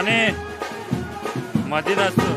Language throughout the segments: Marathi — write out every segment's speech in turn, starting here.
आणि मध्ये असतो.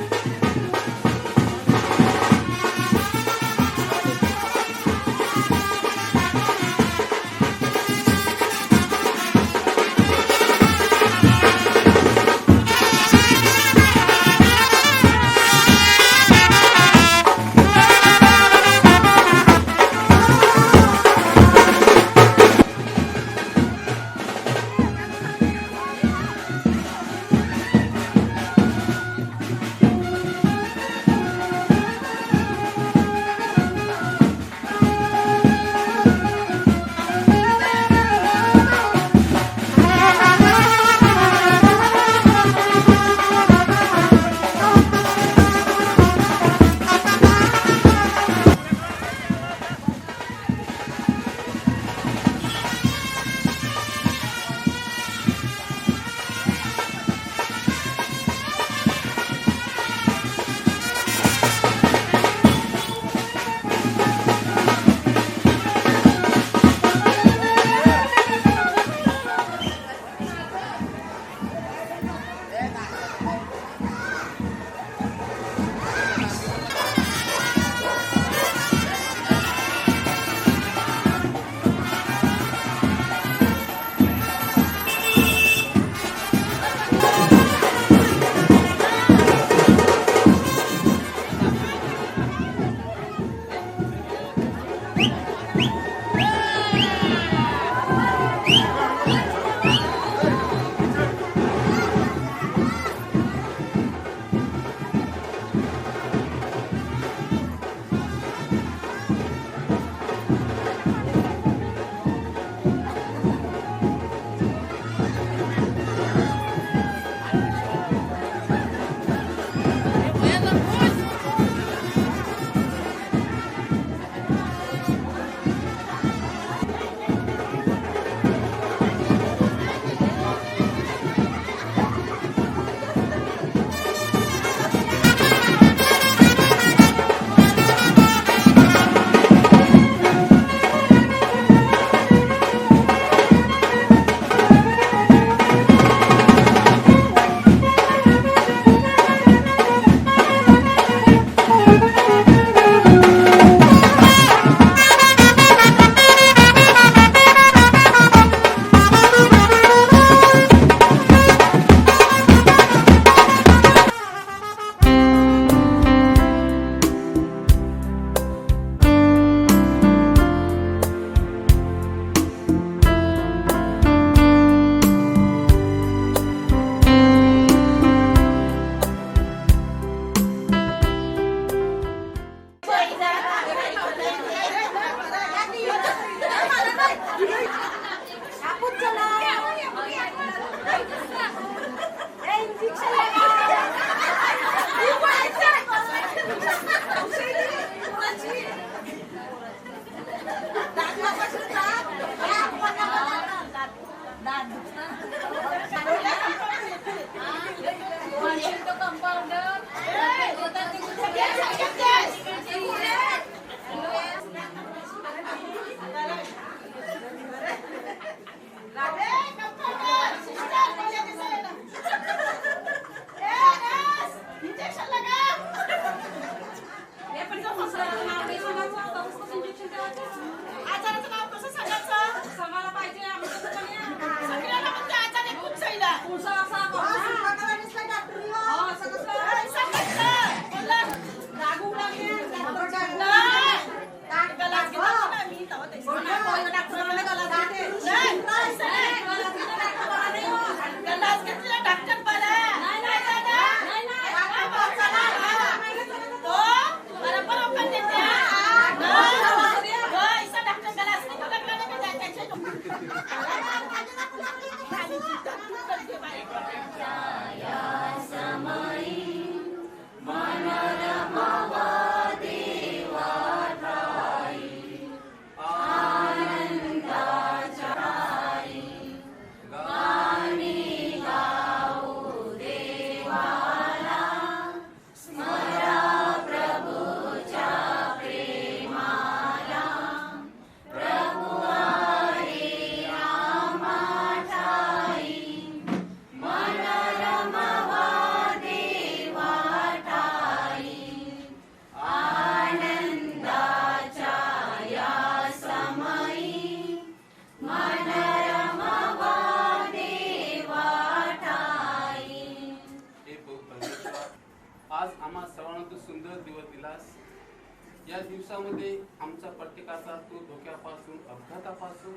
या दिवसामध्ये आमचा प्रत्येकाचा तू धोक्यापासून अपघातापासून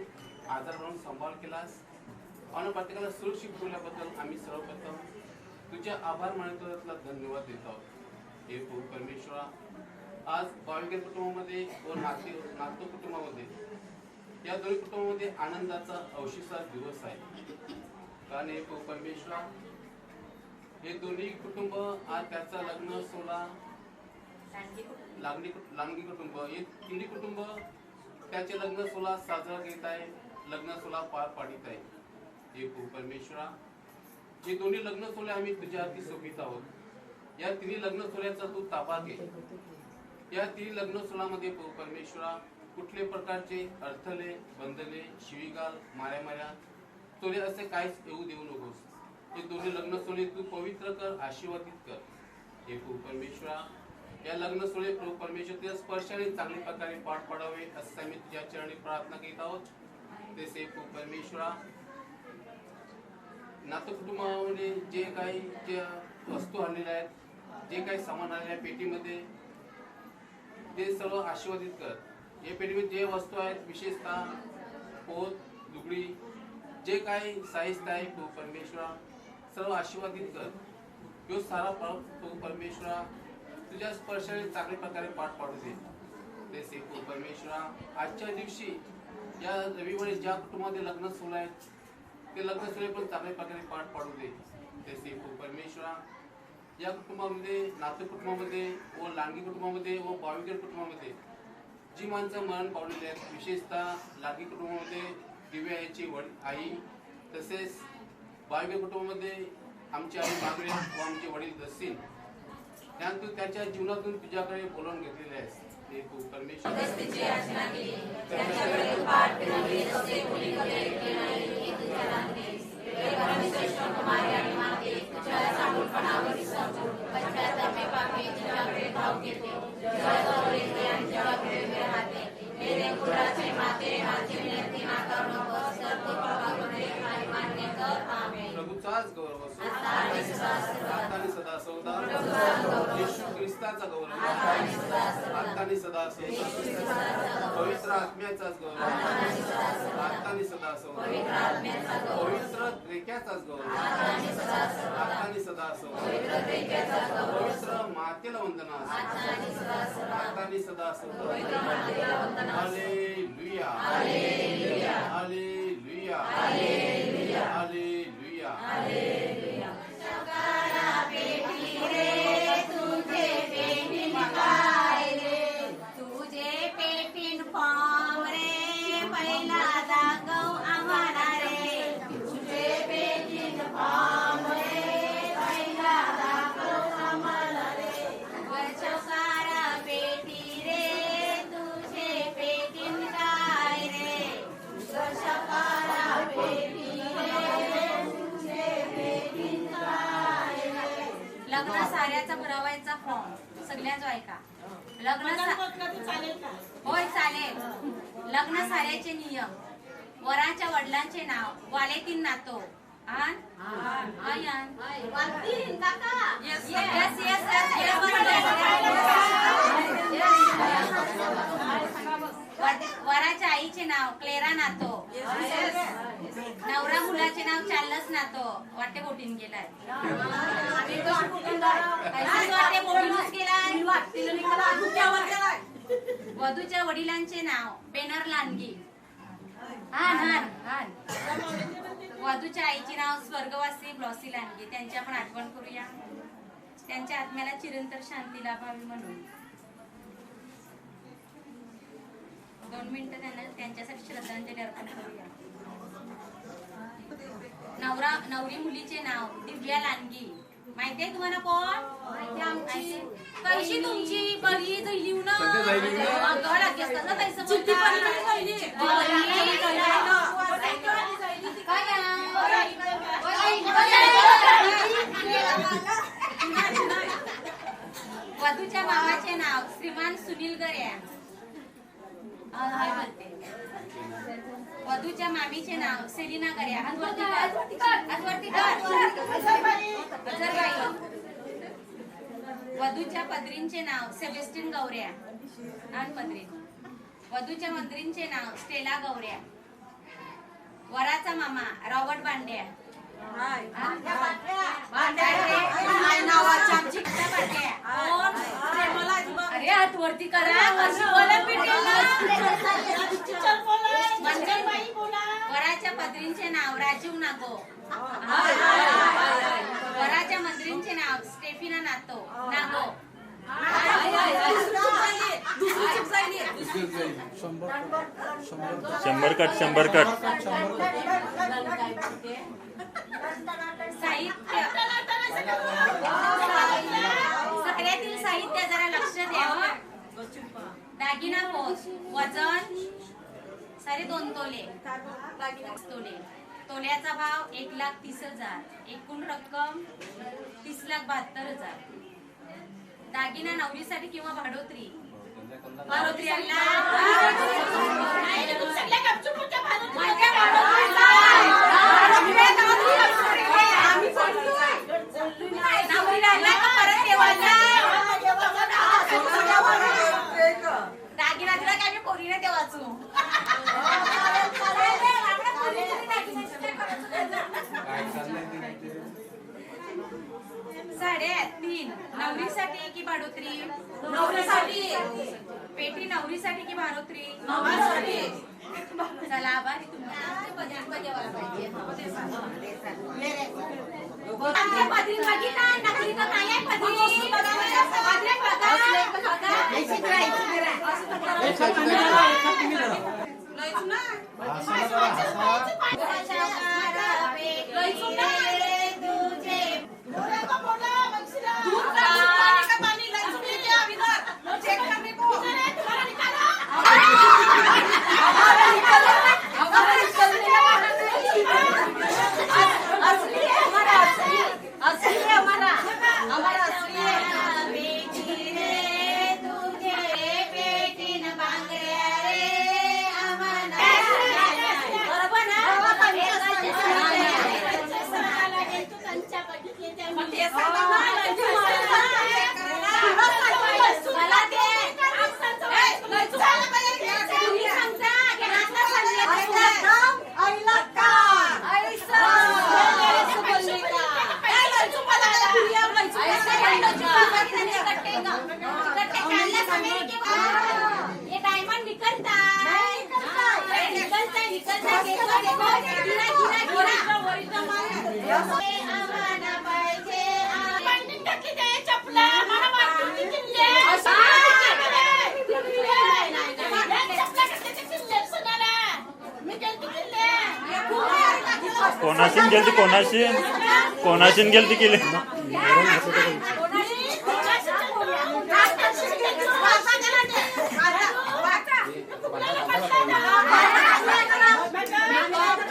आजारावरून सांभाळ केलास आणि प्रत्येकाला सुरक्षित ठेवल्याबद्दल आम्ही सर्वप्रथम तुझे आभार मानतो, तुला धन्यवाद देत आहोत. हे प्रभू परमेश्वरा, आज भाविक कुटुंबामध्ये व नातो कुटुंबामध्ये या दोन्ही कुटुंबामध्ये आनंदाचा औशीचा दिवस आहे. कारण हे प्रभू परमेश्वरा, हे दोन्ही कुटुंब आज त्याचा लग्न सोहळा लांगी कुटुंब हे तिन्ही कुटुंब त्याचे लग्न सोहळा साजरा घेत आहे, लग्न सोहळा पार पाडित आहे. हे प्रभू परमेश्वरा, हे दोन्ही लग्न सोहळे आम्ही तुझ्या हाती सोपित आहोत. या तिन्ही लग्न सोहळ्याचा तू ताबा घे. या तिन्ही लग्न सोहळ्यामध्ये प्रभू परमेश्वरा कुठले प्रकारचे अडथळे, बंधने, शिवीगाळ, माऱ्या चोरी असे काहीच येऊ देऊ नकोस. हे दोन्ही लग्न सोहळे तू पवित्र कर, आशीर्वादित कर. हे प्रभू परमेश्वरा, या लग्न सोहळे प्रभू परमेश्वर तुझ्या स्पर्शाने चांगल्या प्रकारे पार पाडावे असं आम्ही तुझ्या चरणी प्रार्थना करीत आहोत. तसे प्रभू परमेश्वरा, नातं कुटुंबामध्ये जे काही वस्तू आणलेल्या आहेत, जे काही सामान आलेल्या आहे पेटीमध्ये, ते सर्व आशीर्वादित कर. या पेटीमध्ये जे वस्तू आहेत, विशेषतः पोत, लुगडी, जे काही साहित्य आहे प्रभू परमेश्वरा सर्व आशीर्वादित कर. तो सारा प्रभू परमेश्वरा तुझ्या स्पर्शाने चांगल्या प्रकारे पार पाडू दे. तसे प्रभू परमेश्वरा, आजच्या दिवशी या रविवारी ज्या कुटुंबामध्ये लग्न सोहळा आहेत ते लग्न सोहळे पण चांगल्या प्रकारे पार पाडू दे. तसे प्रभू परमेश्वरा, या कुटुंबामध्ये, नातं कुटुंबामध्ये व लांगी कुटुंबामध्ये व भाविक कुटुंबामध्ये जी माणसं मरण पावलेली आहेत, विशेषतः लांगी कुटुंबामध्ये दिव्या याची आई, तसेच भाविक कुटुंबामध्ये आमची आई मागरे व आमचे वडील दसीन, तू त्याच्या जीवनातून तुझ्याकडे बोलावून घेतलेले आहेस. हे प्रभू परमेश्वर, प्रभूचाच गौरव असो, आत्तानी सदा असो, येशू ख्रिस्ताचा गौरव आत्तानी सदा असो, पवित्र आत्म्याचाच गौरव आत्तानी सदा असो, पवित्र रेक्याचाच गौरव आत्तानी सदा असो, पवित्र मातेला वंदना आत्तानी सदा असो. Hallelujah, hallelujah, hallelujah, hallelujah. तुझे पेटीन फॉर्म रे पहिला दाखव आम्हाला रे. तुझे पेटीन फॉर्म रे पहिला दाखव आम्हाला रे. वर्षकारा पेटी रे तुझे पेटीन काय रे. वर्षकारा पेटी रे तुझे पेटीन काय रे. लग्न साऱ्याचा भरवायचा फॉर्म सगळ्यांचा ऐका. लग्न होय चालेल. लग्न साऱ्याचे नियम, वराच्या वडिलांचे नाव, वालेतीन नातो वराच्या आईचे नाव क्लेरा नातो, नवरा मुलाचे नाव चार्लस नातो. वाटे बोटीन गेलाय, वधूच्या वडिलांचे नाव बेनर लांगी. वधूच्या आईचे नाव स्वर्गवासी ब्लॉसी लांगी. त्यांची आपण आठवण करूया, त्यांच्या आत्म्याला चिरंतन शांती लाभावी म्हणून 2 मिनिटं त्यांच्यासाठी श्रद्धांजली अर्पण करूया. नवरी मुलीचे नाव दिव्या लांगी. माहितीये तुम्हाला कोण? कशी तुमची बरी झाली वधूच्या मामाचे नाव श्रीमान सुनील गऱ्या. वधूच्या मामीचे नाव सेलिना गऱ्या. वधूच्या पत्नीचे नाव सेबेस्टिन गौऱ्या आणि पत्नी. वधूच्या मंत्रींचे नाव स्टेला गौऱ्या. वराचा मामा रॉबर्ट बांड्या. अरे हात वरती करा. वराच्या पत्नीचे नाव राजीव नागो. वराच्या मंत्रींचे नाव स्टेफिना नातो नागो. शंभर कट. साहित्य सगळ्यातील साहित्य जरा लक्ष द्यावं. दागिना पोच वजन 2.5 तोले. तोल्याचा भाव 1,30,000. एकूण रक्कम 30,72,000. दागिना नवरीसाठी किंवा भाडोत्री. दागिना तुला काय मी पोरीने ते वाचू. 3.5 नवरीसाठी की भाडोत्री. नवरीसाठी. पेटी नवरीसाठी की भाडोत्री. नवरीसाठी. चला आभारी तुम्हाला. कोणाशीन गेलती केली.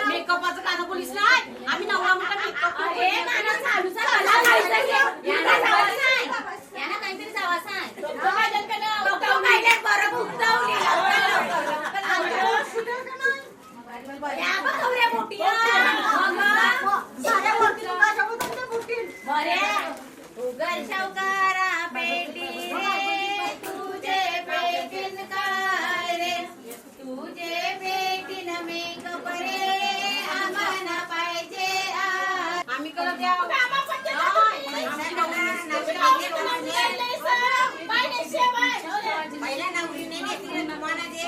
मेकअपचं काना पोलीस नाही. आम्ही नवरा मोठा मेकअप यांना काहीतरी जावा सांग. उगर शौकारा पेटी रे तुझे पेटीन काय रे. तुझे पेटीन मेकअप रे आम्हाला पाहिजे. आम्ही करत द्या. पहिल्या नवरीने नेतीने नमाना दे.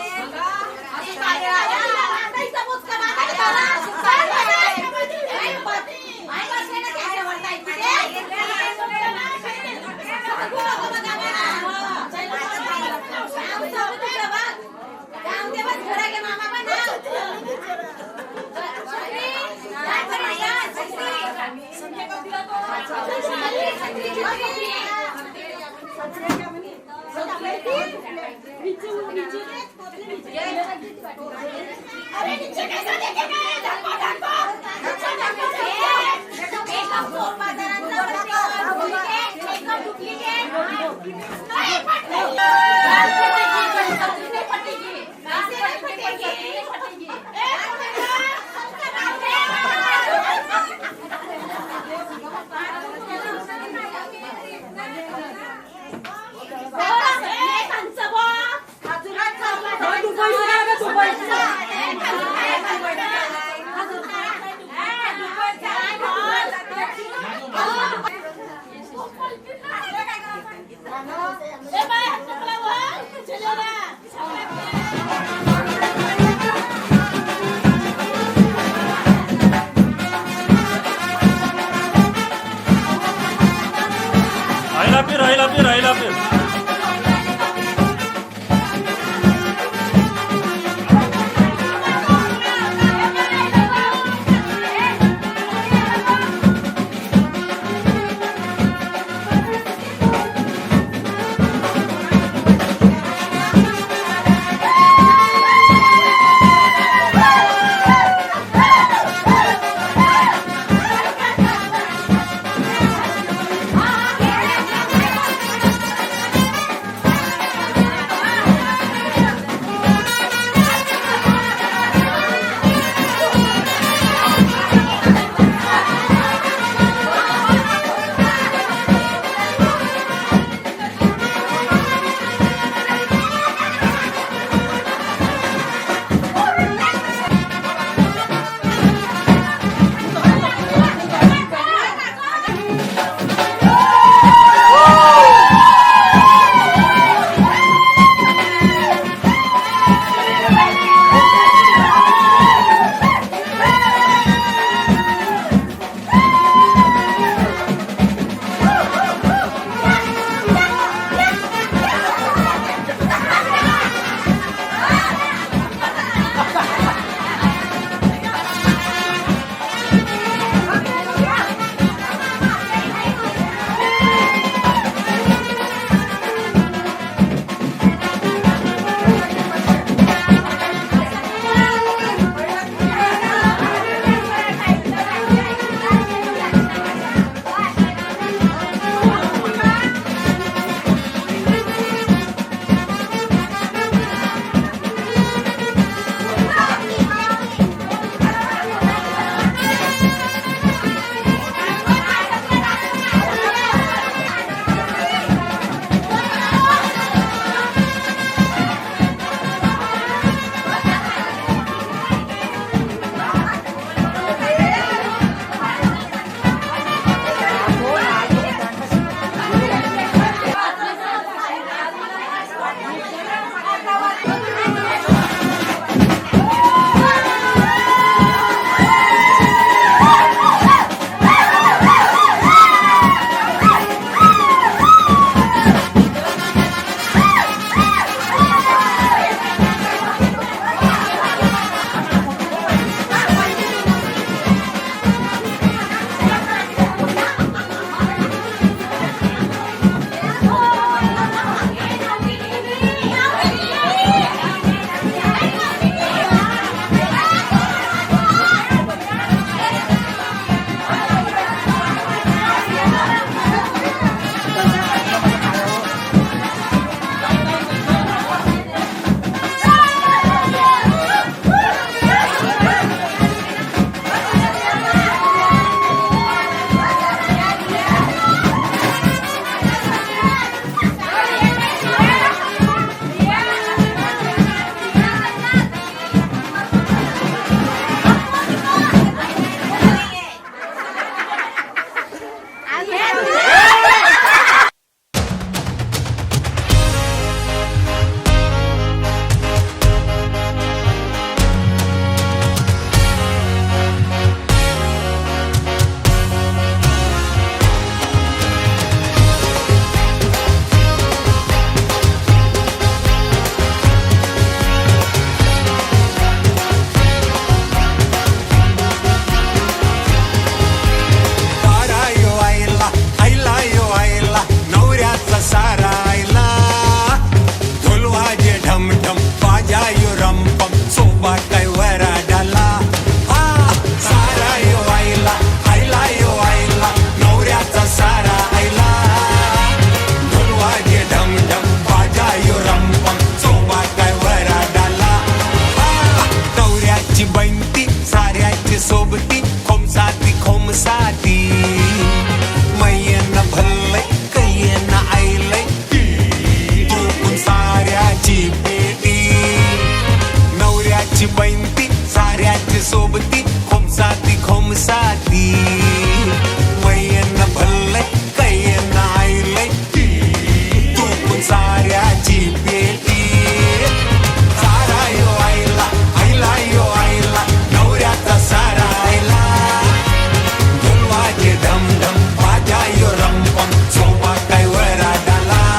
महिला press. Dham dham, baja yo ram pam, soba kai wara dala.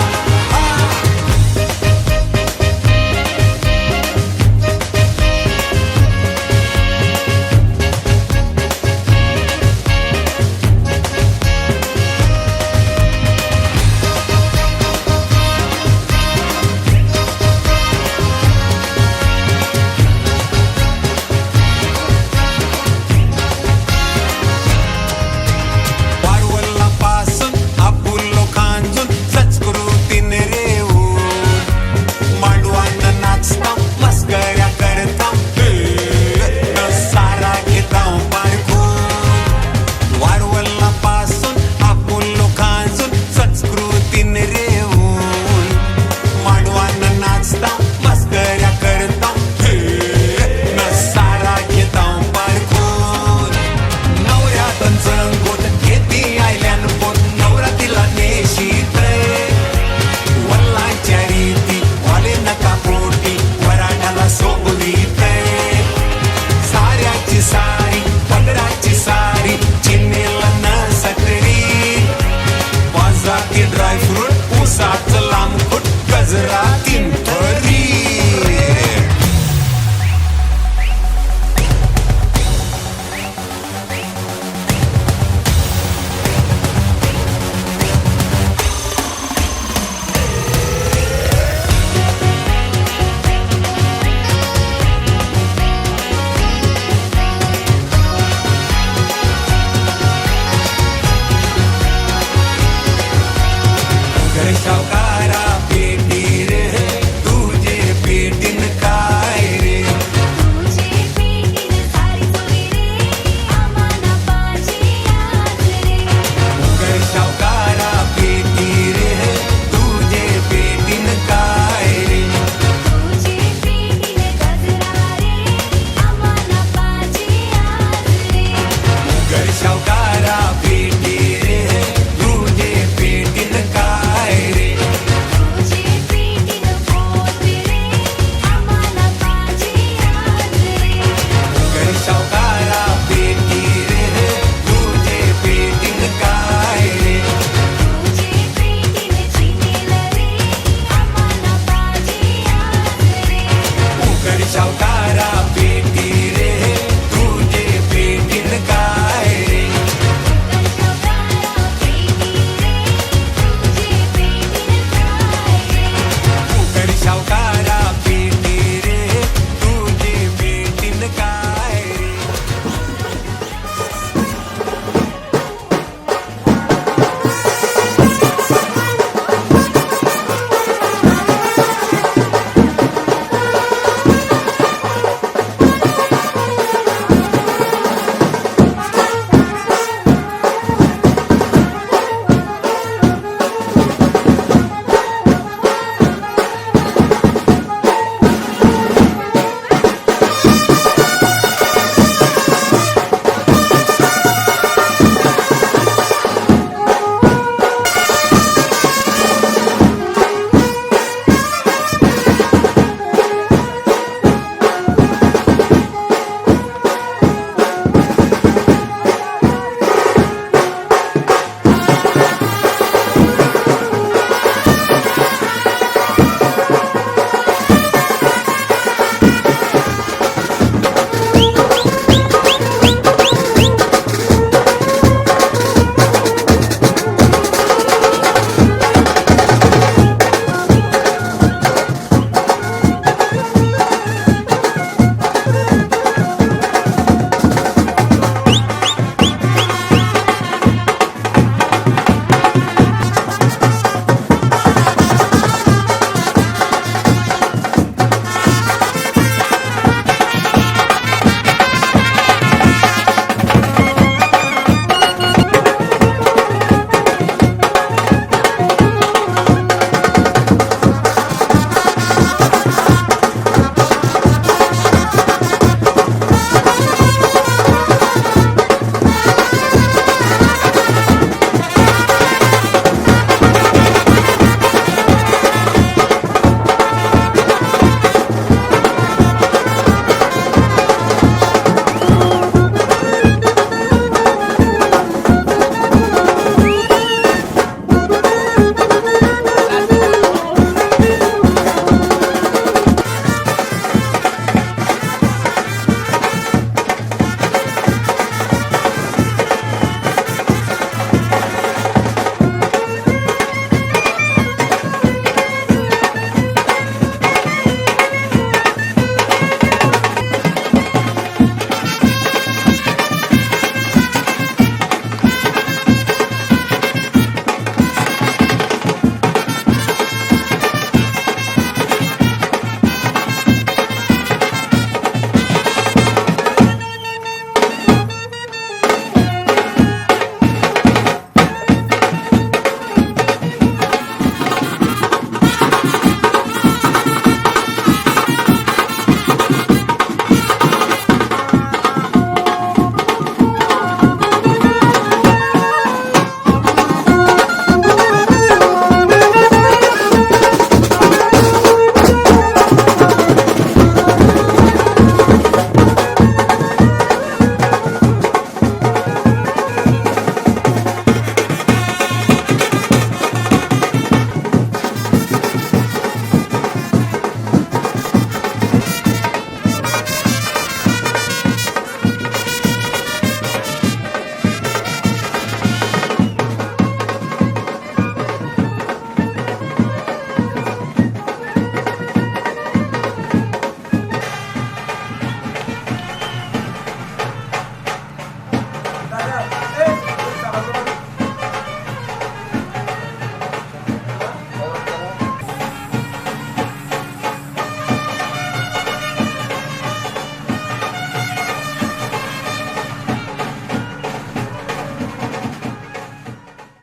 गजरा किंतु